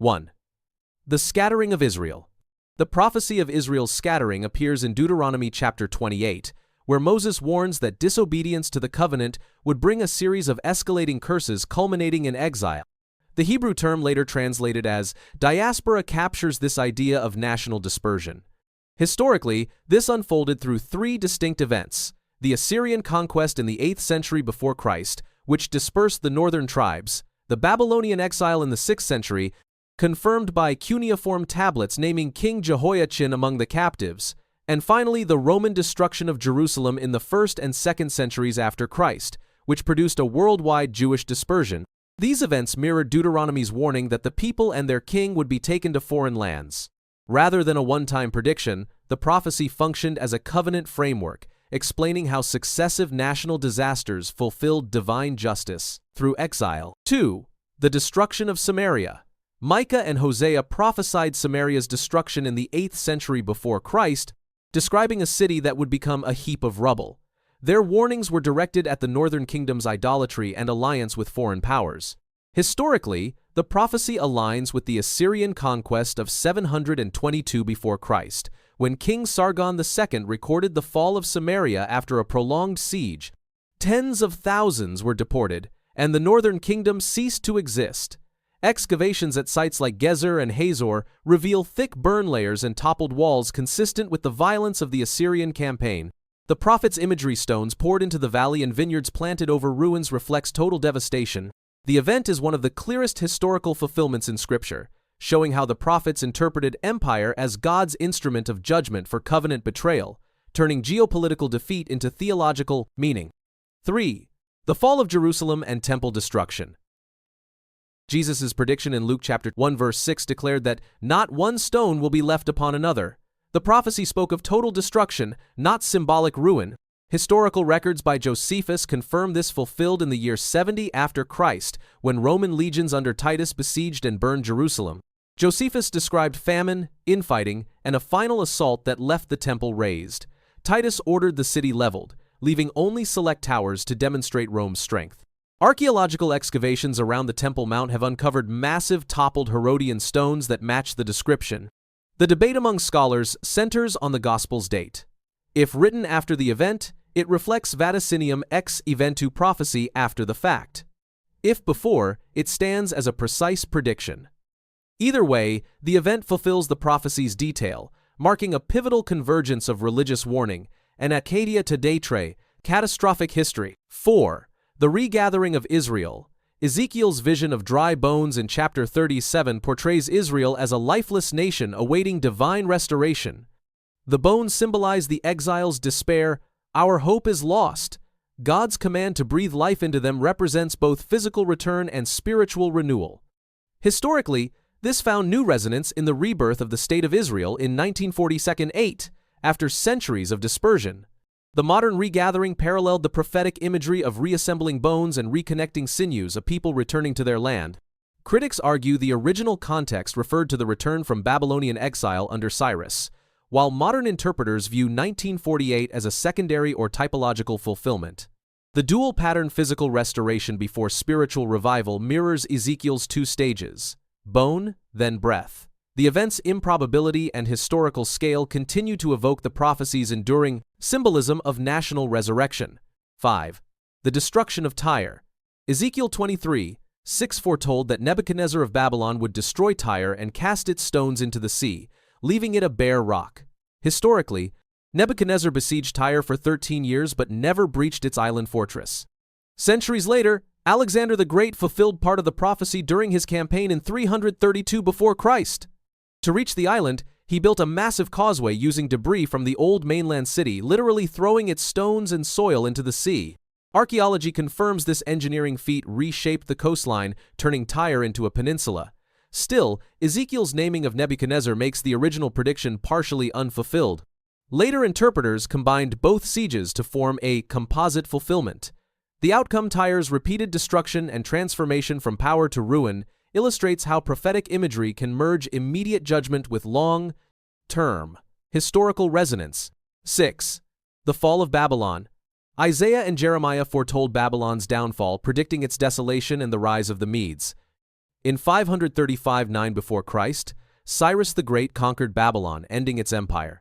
1. The scattering of Israel. The prophecy of Israel's scattering appears in Deuteronomy chapter 28, where Moses warns that disobedience to the covenant would bring a series of escalating curses culminating in exile. The Hebrew term later translated as diaspora captures this idea of national dispersion. Historically, this unfolded through three distinct events: the Assyrian conquest in the 8th century before Christ, which dispersed the northern tribes; the Babylonian exile in the 6th century, confirmed by cuneiform tablets naming King Jehoiachin among the captives; and finally the Roman destruction of Jerusalem in the 1st and 2nd centuries after Christ, which produced a worldwide Jewish dispersion. These events mirrored Deuteronomy's warning that the people and their king would be taken to foreign lands. Rather than a one-time prediction, the prophecy functioned as a covenant framework, explaining how successive national disasters fulfilled divine justice through exile. 2. The destruction of Samaria. Micah and Hosea prophesied Samaria's destruction in the 8th century before Christ, describing a city that would become a heap of rubble. Their warnings were directed at the northern kingdom's idolatry and alliance with foreign powers. Historically, the prophecy aligns with the Assyrian conquest of 722 before Christ, when King Sargon II recorded the fall of Samaria after a prolonged siege. Tens of thousands were deported, and the northern kingdom ceased to exist. Excavations at sites like Gezer and Hazor reveal thick burn layers and toppled walls consistent with the violence of the Assyrian campaign. The prophet's imagery stones poured into the valley and vineyards planted over ruins reflects total devastation. The event is one of the clearest historical fulfillments in Scripture, showing how the prophets interpreted empire as God's instrument of judgment for covenant betrayal, turning geopolitical defeat into theological meaning. 3. The fall of Jerusalem and temple destruction. Jesus' prediction in Luke chapter 1 verse 6 declared that not one stone will be left upon another. The prophecy spoke of total destruction, not symbolic ruin. Historical records by Josephus confirm this fulfilled in the year 70 after Christ, when Roman legions under Titus besieged and burned Jerusalem. Josephus described famine, infighting, and a final assault that left the temple razed. Titus ordered the city leveled, leaving only select towers to demonstrate Rome's strength. Archaeological excavations around the Temple Mount have uncovered massive toppled Herodian stones that match the description. The debate among scholars centers on the Gospel's date. If written after the event, it reflects vaticinium ex eventu prophecy after the fact. If before, it stands as a precise prediction. Either way, the event fulfills the prophecy's detail, marking a pivotal convergence of religious warning, an Accadia to Daetre, catastrophic history. 4. The regathering of Israel. Ezekiel's vision of dry bones in chapter 37 portrays Israel as a lifeless nation awaiting divine restoration. The bones symbolize the exiles' despair. Our hope is lost. God's command to breathe life into them represents both physical return and spiritual renewal. Historically, this found new resonance in the rebirth of the State of Israel in 1942-8, after centuries of dispersion. The modern regathering paralleled the prophetic imagery of reassembling bones and reconnecting sinews, a people returning to their land. Critics argue the original context referred to the return from Babylonian exile under Cyrus, while modern interpreters view 1948 as a secondary or typological fulfillment. The dual-pattern physical restoration before spiritual revival mirrors Ezekiel's two stages: bone, then breath. The event's improbability and historical scale continue to evoke the prophecy's enduring symbolism of national resurrection. 5. The destruction of Tyre. Ezekiel 23:6 foretold that Nebuchadnezzar of Babylon would destroy Tyre and cast its stones into the sea, leaving it a bare rock. Historically, Nebuchadnezzar besieged Tyre for 13 years but never breached its island fortress. Centuries later, Alexander the Great fulfilled part of the prophecy during his campaign in 332 before Christ. To reach the island, he built a massive causeway using debris from the old mainland city, literally throwing its stones and soil into the sea. Archaeology confirms this engineering feat reshaped the coastline, turning Tyre into a peninsula. Still, Ezekiel's naming of Nebuchadnezzar makes the original prediction partially unfulfilled. Later interpreters combined both sieges to form a composite fulfillment. The outcome, Tyre's repeated destruction and transformation from power to ruin, illustrates how prophetic imagery can merge immediate judgment with long-term historical resonance. 6. The fall of Babylon. Isaiah and Jeremiah foretold Babylon's downfall, predicting its desolation and the rise of the Medes. In 535-9 before Christ, Cyrus the Great conquered Babylon, ending its empire.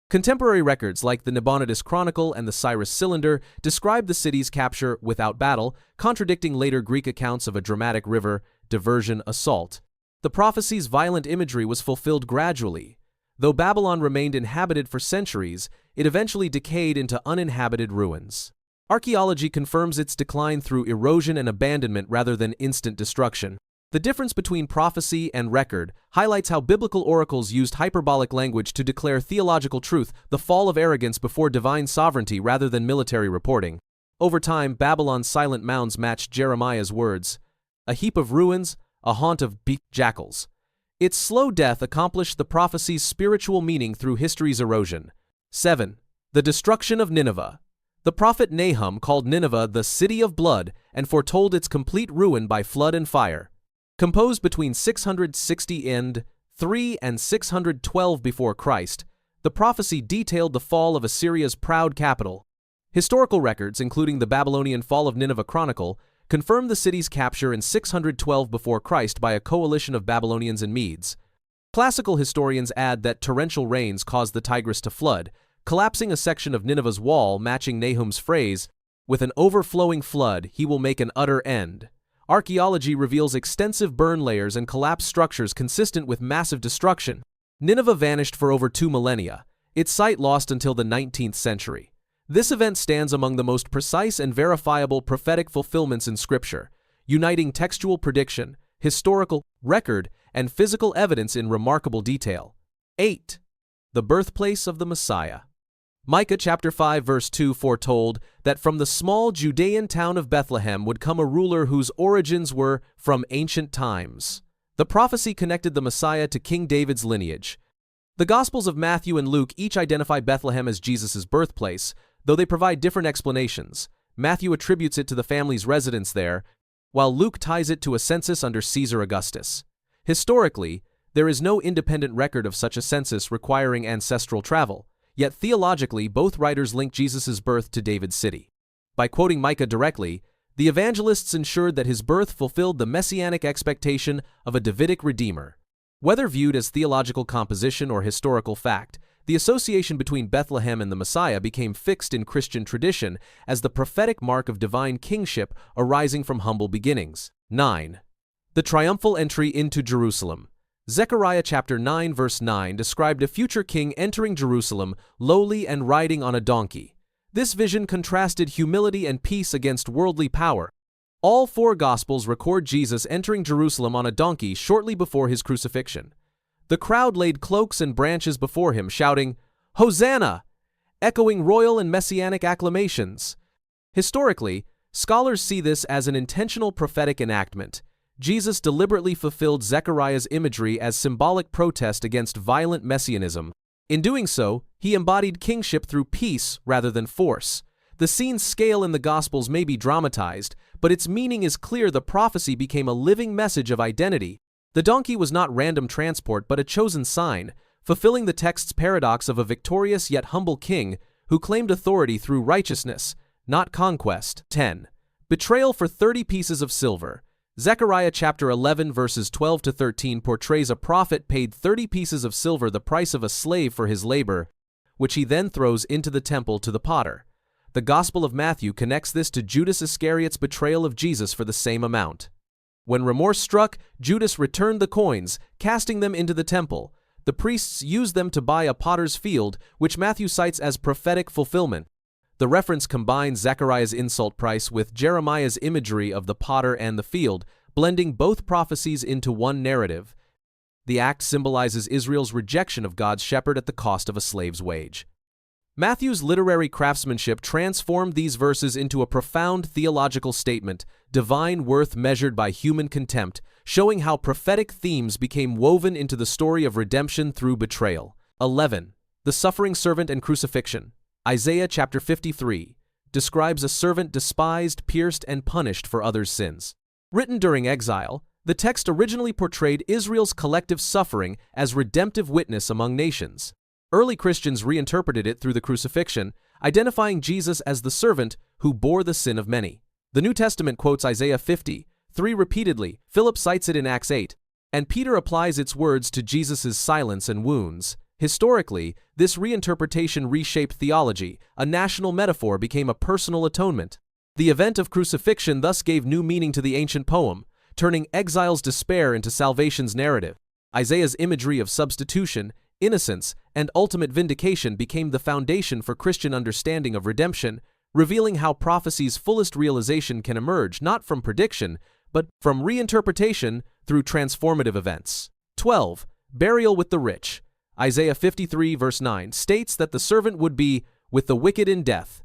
Contemporary records like the Nabonidus Chronicle and the Cyrus Cylinder describe the city's capture without battle, contradicting later Greek accounts of a dramatic river diversion assault. The prophecy's violent imagery was fulfilled gradually. Though Babylon remained inhabited for centuries, it eventually decayed into uninhabited ruins. Archaeology confirms its decline through erosion and abandonment rather than instant destruction. The difference between prophecy and record highlights how biblical oracles used hyperbolic language to declare theological truth, the fall of arrogance before divine sovereignty rather than military reporting. Over time, Babylon's silent mounds matched Jeremiah's words, a heap of ruins, a haunt of jackals. Its slow death accomplished the prophecy's spiritual meaning through history's erosion. 7. The destruction of Nineveh. The prophet Nahum called Nineveh the city of blood and foretold its complete ruin by flood and fire. Composed between 660 and 612 before Christ, the prophecy detailed the fall of Assyria's proud capital. Historical records, including the Babylonian Fall of Nineveh Chronicle, confirm the city's capture in 612 before Christ by a coalition of Babylonians and Medes. Classical historians add that torrential rains caused the Tigris to flood, collapsing a section of Nineveh's wall, matching Nahum's phrase, "With an overflowing flood, he will make an utter end." Archaeology reveals extensive burn layers and collapsed structures consistent with massive destruction. Nineveh vanished for over 2 millennia, its site lost until the 19th century. This event stands among the most precise and verifiable prophetic fulfillments in Scripture, uniting textual prediction, historical record, and physical evidence in remarkable detail. 8. The birthplace of the Messiah. Micah chapter 5 verse 2 foretold that from the small Judean town of Bethlehem would come a ruler whose origins were from ancient times. The prophecy connected the Messiah to King David's lineage. The Gospels of Matthew and Luke each identify Bethlehem as Jesus' birthplace, though they provide different explanations. Matthew attributes it to the family's residence there, while Luke ties it to a census under Caesar Augustus. Historically, there is no independent record of such a census requiring ancestral travel. Yet theologically, both writers link Jesus' birth to David's city. By quoting Micah directly, the evangelists ensured that his birth fulfilled the messianic expectation of a Davidic redeemer. Whether viewed as theological composition or historical fact, the association between Bethlehem and the Messiah became fixed in Christian tradition as the prophetic mark of divine kingship arising from humble beginnings. 9. The triumphal entry into Jerusalem. Zechariah chapter 9 verse 9 described a future king entering Jerusalem lowly and riding on a donkey. This vision contrasted humility and peace against worldly power. All 4 Gospels record Jesus entering Jerusalem on a donkey shortly before his crucifixion. The crowd laid cloaks and branches before him, shouting, "Hosanna!" echoing royal and messianic acclamations. Historically, scholars see this as an intentional prophetic enactment. Jesus deliberately fulfilled Zechariah's imagery as symbolic protest against violent messianism. In doing so, he embodied kingship through peace rather than force. The scene's scale in the Gospels may be dramatized, but its meaning is clear. The prophecy became a living message of identity. The donkey was not random transport but a chosen sign, fulfilling the text's paradox of a victorious yet humble king who claimed authority through righteousness, not conquest. 10. Betrayal for 30 pieces of silver. Zechariah chapter 11 verses 12 to 13 portrays a prophet paid 30 pieces of silver, the price of a slave, for his labor, which he then throws into the temple to the potter. The Gospel of Matthew connects this to Judas Iscariot's betrayal of Jesus for the same amount. When remorse struck, Judas returned the coins, casting them into the temple. The priests used them to buy a potter's field, which Matthew cites as prophetic fulfillment. The reference combines Zechariah's insult price with Jeremiah's imagery of the potter and the field, blending both prophecies into one narrative. The act symbolizes Israel's rejection of God's shepherd at the cost of a slave's wage. Matthew's literary craftsmanship transformed these verses into a profound theological statement, divine worth measured by human contempt, showing how prophetic themes became woven into the story of redemption through betrayal. 11. The suffering servant and crucifixion. Isaiah chapter 53 describes a servant despised, pierced, and punished for others' sins. Written during exile, the text originally portrayed Israel's collective suffering as redemptive witness among nations. Early Christians reinterpreted it through the crucifixion, identifying Jesus as the servant who bore the sin of many. The New Testament quotes Isaiah 50:3 3 repeatedly, Philip cites it in Acts 8, and Peter applies its words to Jesus' silence and wounds. Historically, this reinterpretation reshaped theology. A national metaphor became a personal atonement. The event of crucifixion thus gave new meaning to the ancient poem, turning exile's despair into salvation's narrative. Isaiah's imagery of substitution, innocence, and ultimate vindication became the foundation for Christian understanding of redemption, revealing how prophecy's fullest realization can emerge not from prediction, but from reinterpretation through transformative events. 12. Burial with the rich. Isaiah 53 verse 9 states that the servant would be with the wicked in death,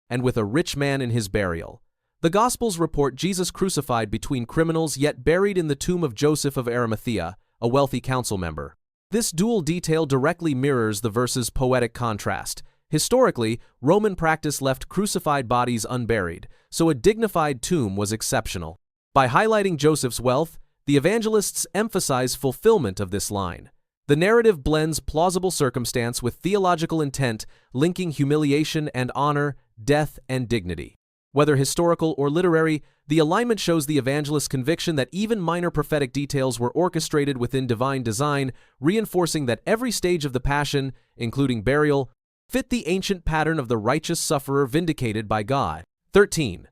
and with a rich man in his burial. The Gospels report Jesus crucified between criminals yet buried in the tomb of Joseph of Arimathea, a wealthy council member. This dual detail directly mirrors the verse's poetic contrast. Historically, Roman practice left crucified bodies unburied, so a dignified tomb was exceptional. By highlighting Joseph's wealth, the evangelists emphasize fulfillment of this line. The narrative blends plausible circumstance with theological intent, linking humiliation and honor, death and dignity. Whether historical or literary, the alignment shows the evangelist's conviction that even minor prophetic details were orchestrated within divine design, reinforcing that every stage of the Passion, including burial, fit the ancient pattern of the righteous sufferer vindicated by God. 13.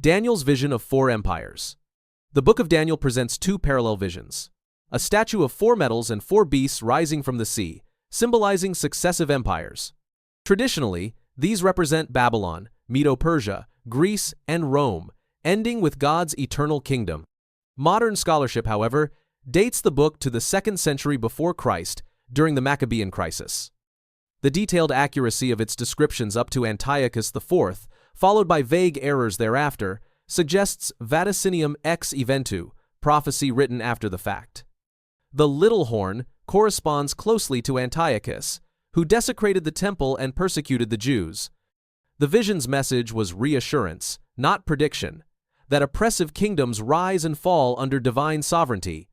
Daniel's vision of 4 empires. The book of Daniel presents 2 parallel visions. A statue of 4 metals and 4 beasts rising from the sea, symbolizing successive empires. Traditionally, these represent Babylon, Medo-Persia, Greece, and Rome, ending with God's eternal kingdom. Modern scholarship, however, dates the book to the 2nd century before Christ, during the Maccabean crisis. The detailed accuracy of its descriptions up to Antiochus IV, followed by vague errors thereafter, suggests vaticinium ex eventu, prophecy written after the fact. The little horn corresponds closely to Antiochus, who desecrated the temple and persecuted the Jews. The vision's message was reassurance, not prediction, that oppressive kingdoms rise and fall under divine sovereignty.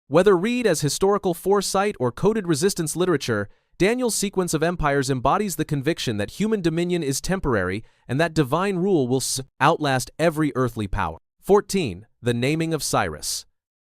Whether read as historical foresight or coded resistance literature, Daniel's sequence of empires embodies the conviction that human dominion is temporary and that divine rule will outlast every earthly power. 14. The naming of Cyrus.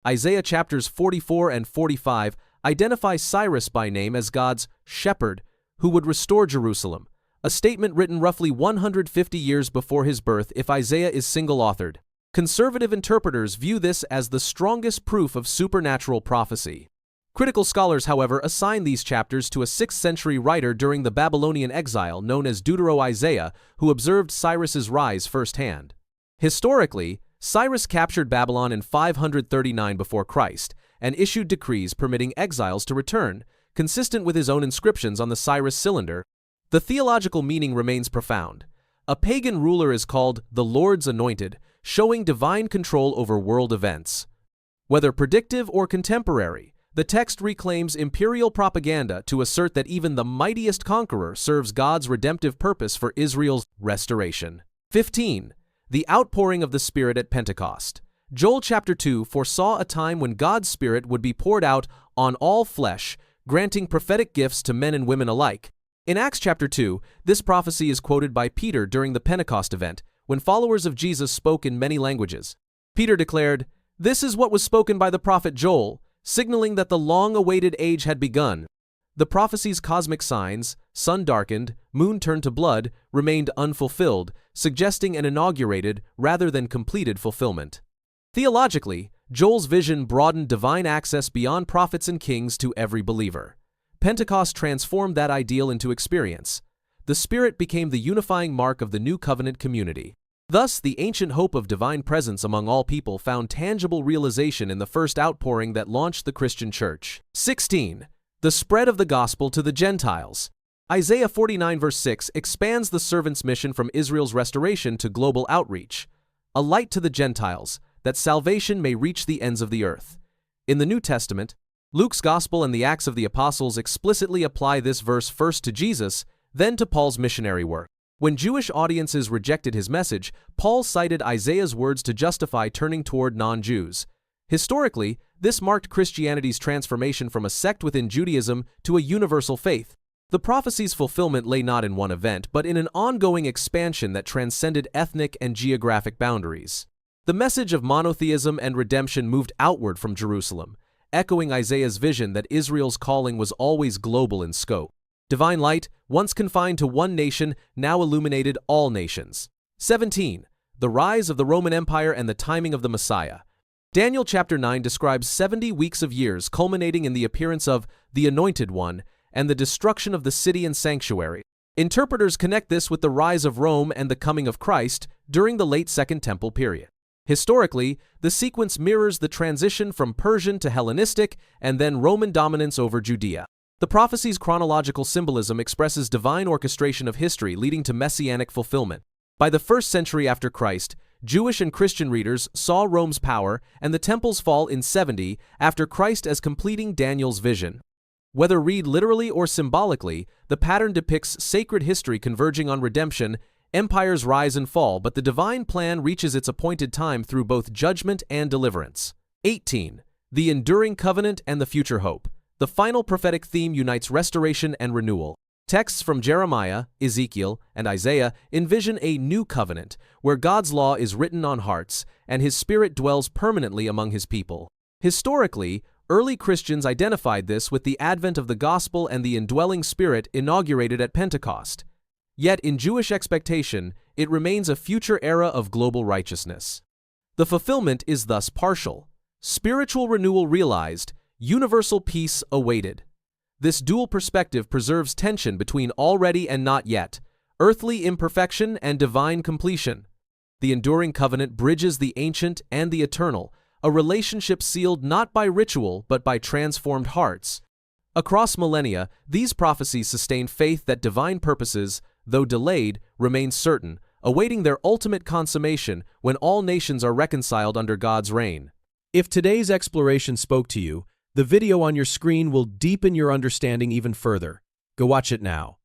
Isaiah chapters 44 and 45 identify Cyrus by name as God's shepherd who would restore Jerusalem, a statement written roughly 150 years before his birth if Isaiah is single-authored. Conservative interpreters view this as the strongest proof of supernatural prophecy. Critical scholars, however, assign these chapters to a 6th century writer during the Babylonian exile known as Deutero-Isaiah, who observed Cyrus's rise firsthand. Historically, Cyrus captured Babylon in 539 before Christ and issued decrees permitting exiles to return, consistent with his own inscriptions on the Cyrus cylinder. The theological meaning remains profound. A pagan ruler is called the Lord's Anointed, showing divine control over world events. Whether predictive or contemporary, the text reclaims imperial propaganda to assert that even the mightiest conqueror serves God's redemptive purpose for Israel's restoration. 15. The outpouring of the Spirit at Pentecost. Joel chapter 2 foresaw a time when God's Spirit would be poured out on all flesh, granting prophetic gifts to men and women alike. In Acts chapter 2, this prophecy is quoted by Peter during the Pentecost event, when followers of Jesus spoke in many languages. Peter declared, "This is what was spoken by the prophet Joel, signaling that the long-awaited age had begun." The prophecy's cosmic signs, sun darkened, moon turned to blood, remained unfulfilled, suggesting an inaugurated rather than completed fulfillment. Theologically, Joel's vision broadened divine access beyond prophets and kings to every believer. Pentecost transformed that ideal into experience. The Spirit became the unifying mark of the new covenant community. Thus, the ancient hope of divine presence among all people found tangible realization in the first outpouring that launched the Christian church. 16. The spread of the gospel to the Gentiles. Isaiah 49 verse 6 expands the servant's mission from Israel's restoration to global outreach, a light to the Gentiles, that salvation may reach the ends of the earth. In the New Testament, Luke's Gospel and the Acts of the Apostles explicitly apply this verse first to Jesus, then to Paul's missionary work. When Jewish audiences rejected his message, Paul cited Isaiah's words to justify turning toward non-Jews. Historically, this marked Christianity's transformation from a sect within Judaism to a universal faith. The prophecy's fulfillment lay not in one event, but in an ongoing expansion that transcended ethnic and geographic boundaries. The message of monotheism and redemption moved outward from Jerusalem, echoing Isaiah's vision that Israel's calling was always global in scope. Divine light, once confined to one nation, now illuminated all nations. 17. The rise of the Roman Empire and the timing of the Messiah. Daniel chapter 9 describes 70 weeks of years culminating in the appearance of the Anointed One and the destruction of the city and sanctuary. Interpreters connect this with the rise of Rome and the coming of Christ during the late Second Temple period. Historically, the sequence mirrors the transition from Persian to Hellenistic and then Roman dominance over Judea. The prophecy's chronological symbolism expresses divine orchestration of history leading to messianic fulfillment. By the 1st century after Christ, Jewish and Christian readers saw Rome's power and the temple's fall in 70 after Christ as completing Daniel's vision. Whether read literally or symbolically, the pattern depicts sacred history converging on redemption, empires rise and fall, but the divine plan reaches its appointed time through both judgment and deliverance. 18. The enduring covenant and the future hope. The final prophetic theme unites restoration and renewal. Texts from Jeremiah, Ezekiel, and Isaiah envision a new covenant, where God's law is written on hearts, and His Spirit dwells permanently among His people. Historically, early Christians identified this with the advent of the gospel and the indwelling Spirit inaugurated at Pentecost. Yet in Jewish expectation, it remains a future era of global righteousness. The fulfillment is thus partial. Spiritual renewal realized, universal peace awaited. This dual perspective preserves tension between already and not yet, earthly imperfection and divine completion. The enduring covenant bridges the ancient and the eternal, a relationship sealed not by ritual but by transformed hearts. Across millennia, these prophecies sustain faith that divine purposes, though delayed, remain certain, awaiting their ultimate consummation when all nations are reconciled under God's reign. If today's exploration spoke to you, the video on your screen will deepen your understanding even further. Go watch it now.